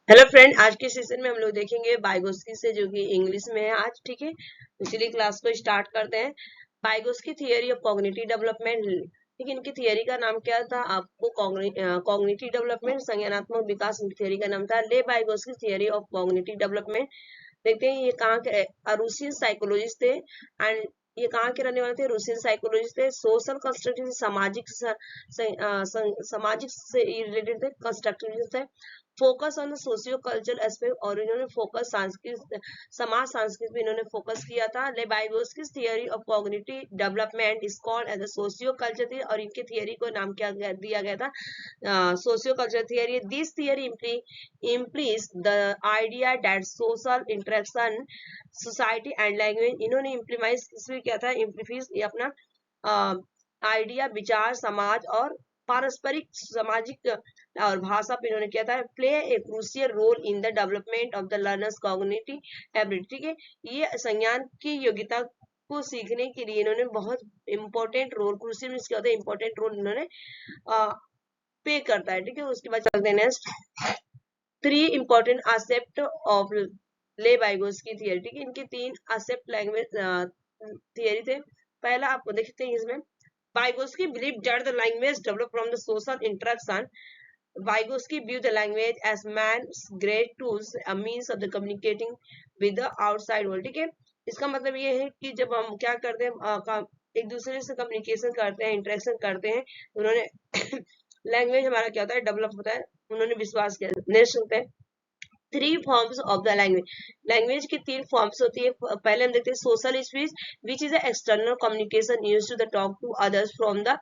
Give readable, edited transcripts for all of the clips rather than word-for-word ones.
Hello friend, आज के session में हम लोग देखेंगे बाइगोस्की से, जो कि इंग्लिश में है आज। ठीक है, इसीलिए क्लास को स्टार्ट करते हैं। बाइगोस्की थियरी ऑफ कॉग्निटिव डेवलपमेंट। ठीक है, इनकी थियरी का नाम क्या था आपको? कॉग्निटिव डेवलपमेंट, संज्ञानात्मक विकास इनकी थियरी का नाम था। ले बाइगोस्की थियरी ऑफ कॉग्निटिव डेवलपमेंट। देखते हैं ये कहाँ के रूसियन साइकोलॉजिस्ट थे। एंड ये कहाँ के रहने वाले थे? रूसियन साइकोलॉजिस्ट थे। सोशल कंस्ट्रक्टिव, सामाजिक से रिलेटेड थे, कंस्ट्रक्टिविस्ट थे। Focus on the socio cultural aspect, और इन्होंने फोकस सांस्कृतिक, समाज संस्कृति पे इन्होंने फोकस किया था। लेबाइगोस्की theory of cognitive development is called as a socio culture theory, और इनके थियरी को नाम क्या दिया गया था? Socio culture theory. This theory implies the idea that social interaction, society and language, इन्होंने इम्प्लीमाइज इसमें क्या था? इम्प्लीफिस ये अपना आइडिया, विचार, समाज और पारस्परिक सामाजिक और भाषा पे इन्होंने किया था। Play a crucial role in the development of the learners cognitive ability. ठीक है, ये संज्ञान की योग्यता को सीखने के लिए इन्होंने बहुत इंपॉर्टेंट रोल, क्रूशियल मींस क्या होता है? इंपॉर्टेंट रोल इन्होंने पे करता है। ठीक है, उसके बाद चलते हैं नेक्स्ट। 3 इंपॉर्टेंट एस्पेक्ट ऑफ ले बाइगोस्की थियरी। ठीक है, इनके 3 एस्पेक्ट लैंग्वेज थियरी थे। पहला आपको देखते हैं इसमें, Vygotsky believed that the language developed from the social interaction. Vygotsky viewed the language as man's great tools, a means of the communicating with the outside world. ठीक है, इसका मतलब ये है कि जब हम क्या करते हैं, एक दूसरे से कम्युनिकेशन करते हैं, इंटरेक्शन करते हैं, उन्होंने लैंग्वेज हमारा क्या होता है? डेवलप होता है, उन्होंने विश्वास किया। नेक्स्ट होता है 3 forms of the language. Language की 3 फॉर्म्स होती है। पहले हम देखते हैं social speech, which is external communication use to the talk to others from the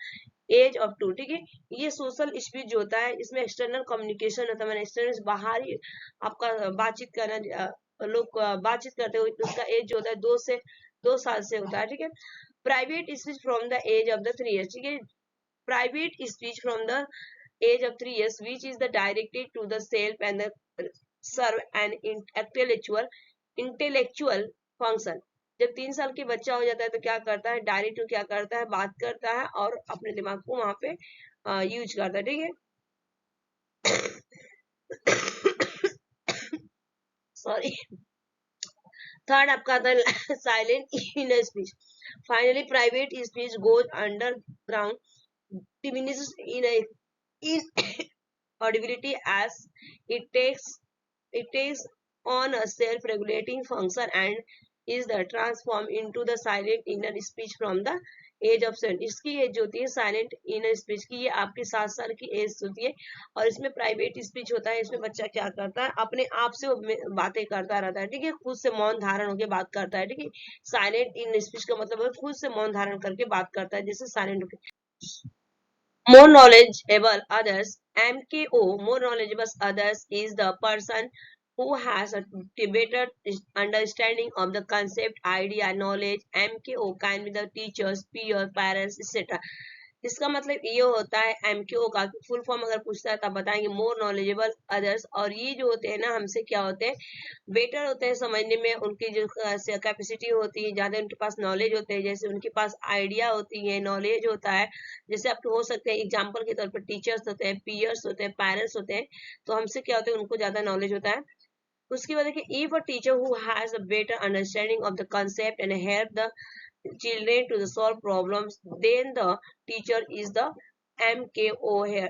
age of 2। ठीक है, ये सोशल स्पीच जो होता है, इसमें एक्सटर्नल कम्युनिकेशन होता है, मैंने एक्सटर्नल बाहरी आपका बातचीत करना, लोग बातचीत करते हुए, उसका एज जो होता है 2 साल से होता है। ठीक है, private speech from the age of the 3 years. ठीक है, private speech from the age of 3 years, which is the directed to the self and the serve an intellectual function. जब 3 साल के बच्चा हो जाता है तो क्या करता है? डायरेक्ट टू क्या करता है? बात करता है और अपने दिमाग को वहां पे यूज करता है। ठीक है, सॉरी। थर्ड आपका आता है silent inner speech. Finally private speech goes underground, diminishes in audibility as it takes on a self-regulating function and is the transformed into the silent inner speech from the age of 7। इसकी as जो होती है silent inner speech की, ये आपकी 7 साल की as होती है। और इसमें प्राइवेट स्पीच होता है, इसमें बच्चा क्या करता है? अपने आप से वो बातें करता रहता है। ठीक है, खुद से मौन धारण होकर बात करता है। ठीक है, साइलेंट इनर स्पीच का मतलब है खुद से मौन धारण करके बात करता है, जैसे साइलेंट होकर। More knowledgeable others, MKO, more knowledgeable others is the person who has a better understanding of the concept, idea, knowledge. MKO can be the teachers, peers, parents, etc. इसका मतलब ये होता है एमक्यू का फुल फॉर्म अगर पूछता है तब बताएंगे मोर नॉलेजेबल अदर्स। और ये जो होते हैं ना, हमसे क्या होते हैं? बेटर होते हैं समझने में, उनकी जो कैपेसिटी होती है, ज्यादा उनके पास नॉलेज होते हैं, जैसे उनके पास आइडिया होती है, नॉलेज होता है। जैसे आपके हो सकते हैं एग्जाम्पल के तौर पर टीचर्स होते हैं, पीयर्स होते हैं, पेरेंट्स होते हैं, तो हमसे क्या होता है? उनको ज्यादा नॉलेज होता है। उसकी वजह कि if a teacher who has a better understanding of the concept and help the children to the solve problems, then the teacher is the MKO here।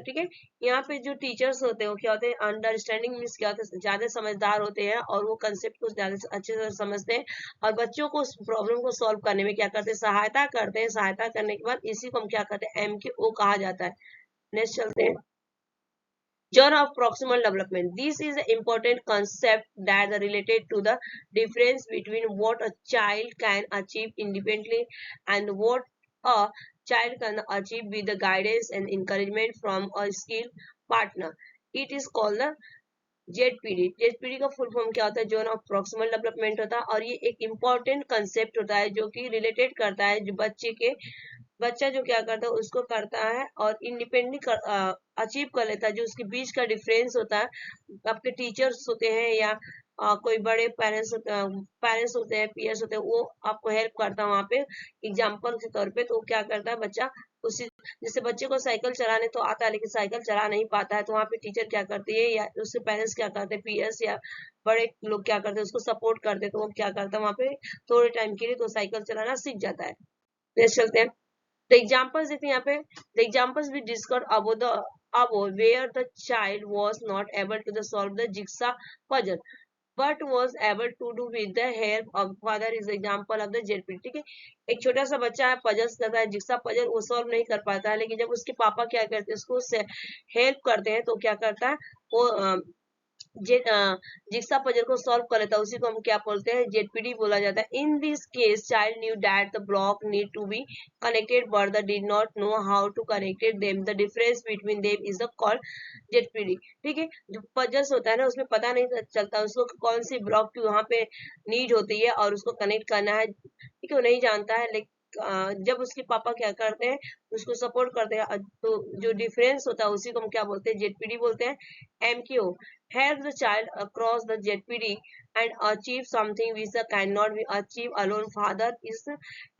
ठीक है, यहाँ पे जो टीचर्स होते हैं वो क्या होते हैं? अंडरस्टैंडिंग मीन्स क्या होता है? ज्यादा समझदार होते हैं और वो कंसेप्ट को ज्यादा अच्छे से समझते हैं, और बच्चों को उस प्रॉब्लम को सॉल्व करने में क्या करते हैं? सहायता करते हैं। सहायता करने के बाद इसी को हम क्या कहते हैं? MKO कहा जाता है। नेक्स्ट चलते हैं, genre of proximal development. This is an important concept that is related to the difference between what a child can achieve independently and what a child can achieve with the guidance and encouragement from a skilled partner. It is called the ZPD. ZPD का full form क्या होता है? Zone of proximal development होता है, और ये एक important concept होता है जो कि रिलेटेड करता है जो बच्चा जो क्या करता है उसको करता है और इंडिपेंडेंट अचीव कर लेता है। जो उसके बीच का डिफरेंस होता है, आपके टीचर्स होते हैं या कोई बड़े पेरेंट्स होते हैं, पीयर्स होते हैं, वो आपको हेल्प करता है वहां पे एग्जाम्पल के तौर पे। तो क्या करता है बच्चा उसी जैसे बच्चे को साइकिल चलाने तो आता है लेकिन साइकिल चला नहीं पाता है, तो वहाँ पे टीचर क्या करती है या उसके पेरेंट्स क्या करते हैं, पीएस या बड़े लोग क्या करते हैं, उसको सपोर्ट करते हैं, तो वो क्या करता है वहाँ पे थोड़े टाइम के लिए तो साइकिल चलाना सीख जाता है। नेक्स्ट चलते हैं। द एग्जाम्पल्स देखते हैं यहाँ पे, the examples we discuss about the above where the child was not able to solve the jigsaw puzzle but was able to do with the help of father is example of the JP। ठीक है, एक छोटा सा बच्चा है, puzzles करता है, जिक्सा puzzle वो सॉल्व नहीं कर पाता है, लेकिन जब उसके पापा क्या करते हैं, उसको हेल्प करते हैं, तो क्या करता है वो जिक्सा पजल को सॉल्व कर लेता है, उसी को हम क्या बोलते हैं, जेडपीडी बोला जाता है। In this case child knew that the block need to be connected but the did not know how to connected them, the difference between them is the called ZPD. ठीक है, जो पजल्स होता है ना, उसमें पता नहीं चलता उसको कौन सी ब्लॉक की वहां पे नीड होती है और उसको कनेक्ट करना है, ठीक है, वो नहीं जानता है, लेकिन जब उसके पापा क्या करते हैं, उसको सपोर्ट करते हैं, तो जो डिफरेंस होता है उसी को हम क्या बोलते हैं, जेडपीडी बोलते हैं। MQ helps the child across the ZPD and achieve something which cannot be achieved alone, father is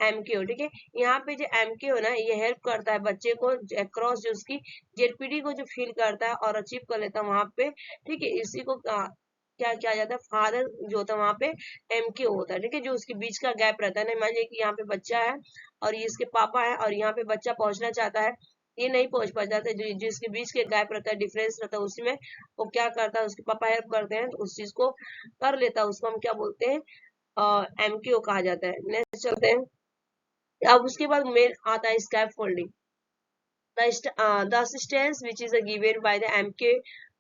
MQ। ठीक है, यहाँ पे जो MQ है ना, ये हेल्प करता है बच्चे को अक्रॉस जो उसकी जेडपीडी को जो फील करता है और अचीव कर लेता है वहां पे। ठीक है, इसी को क्या किया जाता है, फादर जो होता है वहां पे MQ होता है। ठीक है, जो उसके बीच का गैप रहता है ना, मान लीजिए कि यहाँ पे बच्चा है और ये इसके पापा है और यहाँ पे बच्चा पहुंचना चाहता है, ये नहीं पहुंच पाता है, जो जिसके बीच के गैप रहता है, डिफरेंस रहता है, उसी में वो क्या करता है, उसके पापा हेल्प करते हैं तो उस चीज को कर लेता है, उसको हम क्या बोलते हैं, एमक्यू कहा जाता है। नेक्स्ट चलते हैं। अब उसके बाद मेन आता है स्कैप folding. The assistance which is given by the MK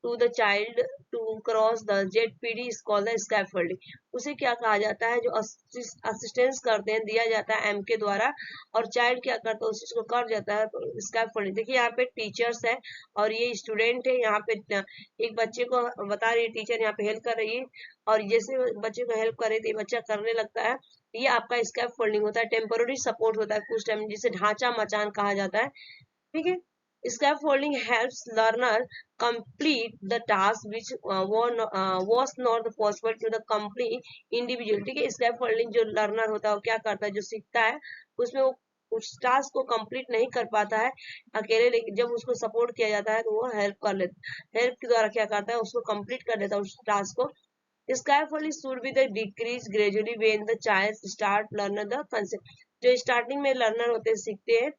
to the child to cross the ZPD is called the scaffolding। उसे क्या कहा जाता है, जो असिस्टेंस करते हैं दिया जाता है MK द्वारा और चाइल्ड क्या करता है उस चीज को कर जाता है, स्कैफोल्डिंग। देखिए यहाँ पे टीचर्स है और ये स्टूडेंट है, यहाँ पे एक बच्चे को बता रही है टीचर, यहाँ पे हेल्प कर रही है और जैसे बच्चे को हेल्प कर रही थी बच्चा करने लगता है, ये आपका स्कैप फोल्डिंग होता है। टेम्पोररी सपोर्ट होता है कुछ टाइम, जिसे ढांचा मचान कहा जाता है। ठीक है, scaffolding helps learner complete the task which was not possible to the complete individual। ठीक है, scaffolding जो लर्नर होता है वो क्या करता है, जो सीखता है उसमें वो उस टास्क को कंप्लीट नहीं कर पाता है अकेले, लेकिन जब उसको सपोर्ट किया जाता है तो वो हेल्प कर लेता है, हेल्प के द्वारा क्या करता है उसको कंप्लीट कर देता है उस टास्क को। Scaffolding should be the decrease gradually when the child start learn the concept। जो स्टार्टिंग में लर्नर होते हैं सीखते हैं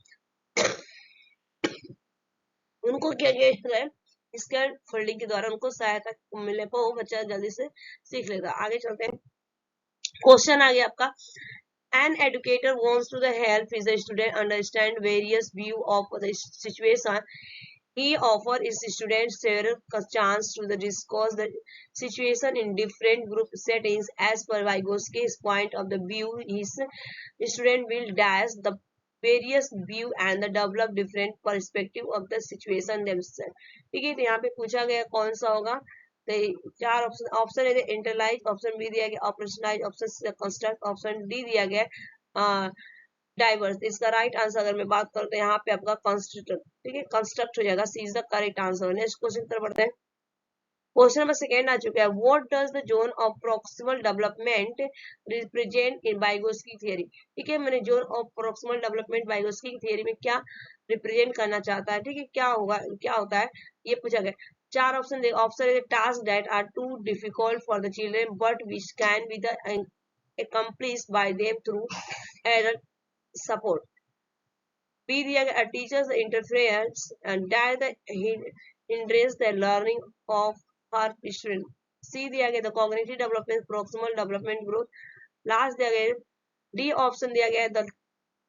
उनको क्या किया है, स्कैप फोल्डिंग के द्वारा उनको सहायता मिलने पर वो बच्चा जल्दी से सीख लेगा। आगे चलते हैं, क्वेश्चन आ गया आपका, an educator wants to the help his student understand various view of the situation। he offer his students several chance to the discuss the situation in different group settings as per Vygotsky's point of the view। his student will dash the various view and the develop different perspective of the situation themselves। ठीक है, तो यहाँ पे पूछा गया कौन सा होगा, तो चार ऑप्शन ऑप्शन है, इंटरलाइज, ऑप्शन बी दिया गया operationalise, option C construct, option D दिया गया डाइवर्स। इसका राइट आंसर अगर मैं बात करूँ तो यहाँ पे आपका कंस्ट्रक्ट, ठीक है, कंस्ट्रक्ट हो जाएगा, C is the correct answer. Next question की तरफ बढ़ते हैं। क्वेश्चन नंबर सेकेंड आ चुका है, what does the zone of proximal development represent in Vygotsky theory. ठीक है, मैंने zone of proximal development Vygotsky की थियरी में क्या रिप्रेजेंट करना चाहता है। ठीक है, क्या होगा, क्या होता है, ये पूछा गया। चार ऑप्शन दे, ऑप्शन है task that are too difficult for the children but which can be the accomplished by them through adult support। B दिया गया teachers interference and that hinders the learning of her student। C दिया गया the cognitive development proximal development growth. Last दिया गया D option दिया गया the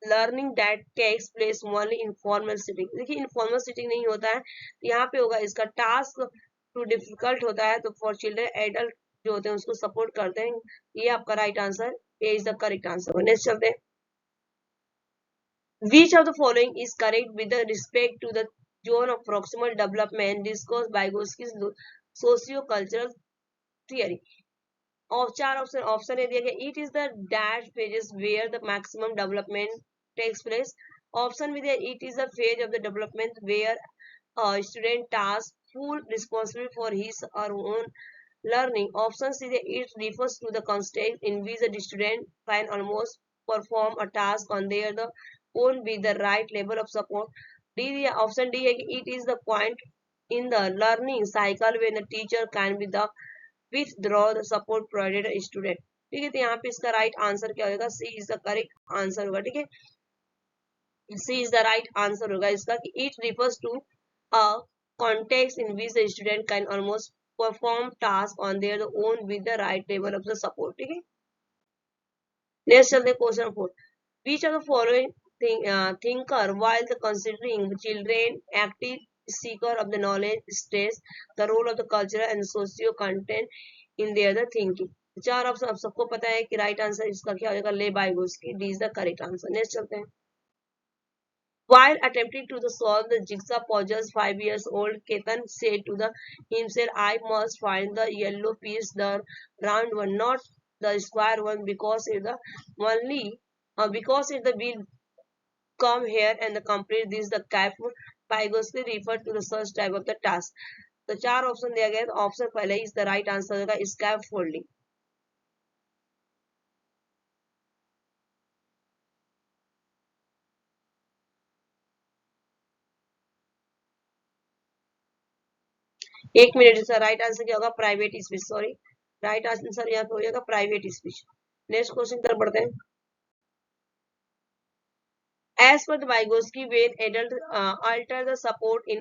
learning that takes place only in formal sitting. देखिए informal sitting नहीं होता है, यहाँ पे होगा इसका टास्क टू डिफिकल्ट होता है, तो फॉर चिल्ड्रन एडल्ट जो होते हैं उसको सपोर्ट करते हैं। ये आपका right answer, A is the correct answer. Next चलते हैं, which of the following is correct with the respect to the zone of proximal development discussed by Vygotsky's socio-cultural theory। और चार ऑप्शन ऑप्शन ए दिया गया it is the dash phases where the maximum development takes place. Option B दिया it is the phase of the development where student task full responsible for his और own learning। Option C it refers to the context in which the student can almost perform a task on their own with the right level of support। D दिया, option D है कि it is the point in the learning cycle when the teacher can be the withdraw the support provided a student। ठीक है, तो यहाँ पे इसका right answer क्या होगा, C is the correct answer होगा। ठीक है, C is the right answer होगा इसका कि it refers to a context in which the student can almost perform tasks on their own with the right level of the support। ठीक है, next चलते question 4। which of the following thinker while the considering children active seeker of the knowledge stress the role of the cultural and socio content in their the thinking। चार option आप सबको पता है कि right answer इसका क्या हो जाएगा, ले बाइगोस्की, D is the correct answer. Next चलते हैं। While attempting to solve the jigsaw puzzle, 5 years old Ketan said to himself, I must find the yellow piece, the round one, not the square one, because if the only because if the will come here and complete this, the cap Pygoski referred to the such type of the task। तो चार option दिया गया है, तो option पहले is the right answer होगा स्कैप folding. एक minute sir, right answer क्या होगा, private speech, sorry right answer यहाँ पे हो जाएगा प्राइवेट स्पीच। नेक्स्ट क्वेश्चन तरफ बढ़ते हैं। As per the Vygotsky, when adults alter the support in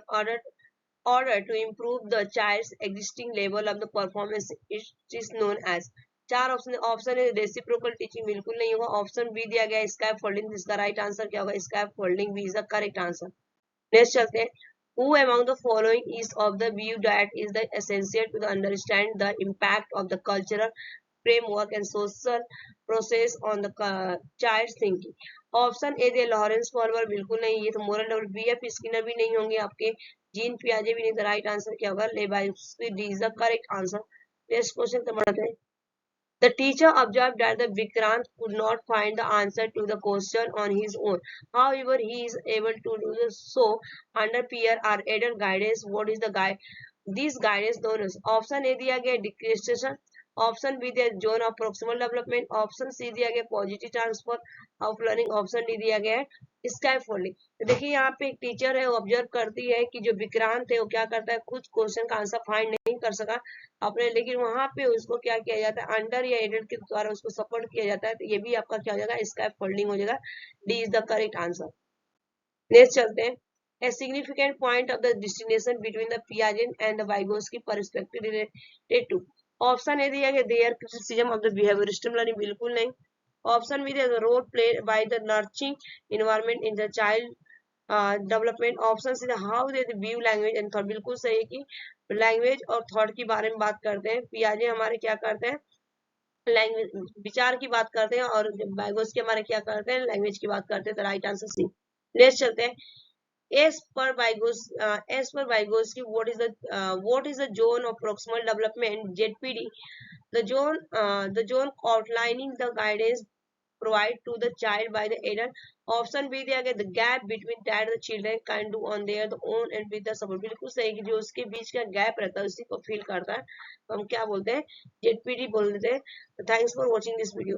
order to improve the child's existing level of the performance, it is known as। चार option है, reciprocal teaching बिल्कुल नहीं होगा, option B दिया गया स्कैप फोल्डिंग, जिसका right answer क्या होगा, scaffolding B is the correct answer. Next चलते हैं। Who among the following is of the view that is the essential to the understand the impact of the cultural framework and social process on the child's thinking। Option A दिया Lawrence फॉरवर, बिल्कुल नहीं, ये तो moral और B F Skinner भी नहीं होंगे आपके, जीन पियाजे भी नहीं। तो राइट आंसर क्या होगा, Vygotsky, D is the correct answer. Next question तो बढ़ते हैं। The teacher observed that the Vikrant could not find the answer to the question on his own. However, he is able to do so under peer or adult guidance. What is the guide? This guidance known as option A दिया गया decreation, option B दिया zone of proximal development, option C दिया गया positive transfer of learning, option D दिया गया है scaffolding. तो देखिए यहाँ पे एक टीचर है, वो ऑब्जर्व करती है कि जो विक्रांत है वो क्या करता है, कुछ क्वेश्चन का आंसर फाइंड नहीं कर सका अपने, लेकिन वहां पे उसको क्या किया जाता है, अंडर या एडेड के द्वारा उसको सपोर्ट किया जाता है। तो ये भी आपका क्या हो जाएगा, स्कैफोल्डिंग हो जाएगा, D is the correct answer. Next चलते हैं। A significant point of the distinction between the Piaget and the Vygotsky perspective related to। Option A दिया गया their criticism of the behaviouristic learning, बिल्कुल नहीं। ऑप्शन बी दिया role played by the nurturing environment in the child development, option C how they view language and thought, बिल्कुल सही है कि language और थॉट के बारे में बात करते हैं। पियाजे हमारे क्या करते हैं, लैंग्वेज विचार की बात करते हैं, और वाइगोत्स्की हमारे क्या करते हैं, लैंग्वेज की बात करते हैं। तो राइट आंसर सी। नेक्स्ट चलते हैं। As per Vygotsky, what is the zone of proximal development (ZPD)? The zone outlining the guidance provided to the child by the adult। Option B दिया गया the gap between that the children can do on their own and with the support, बिल्कुल सही कि जो उसके बीच का gap रहता है उसी को फील करता है, तो हम क्या बोलते हैं, ZPD बोल देते हैं। Thanks for watching this video.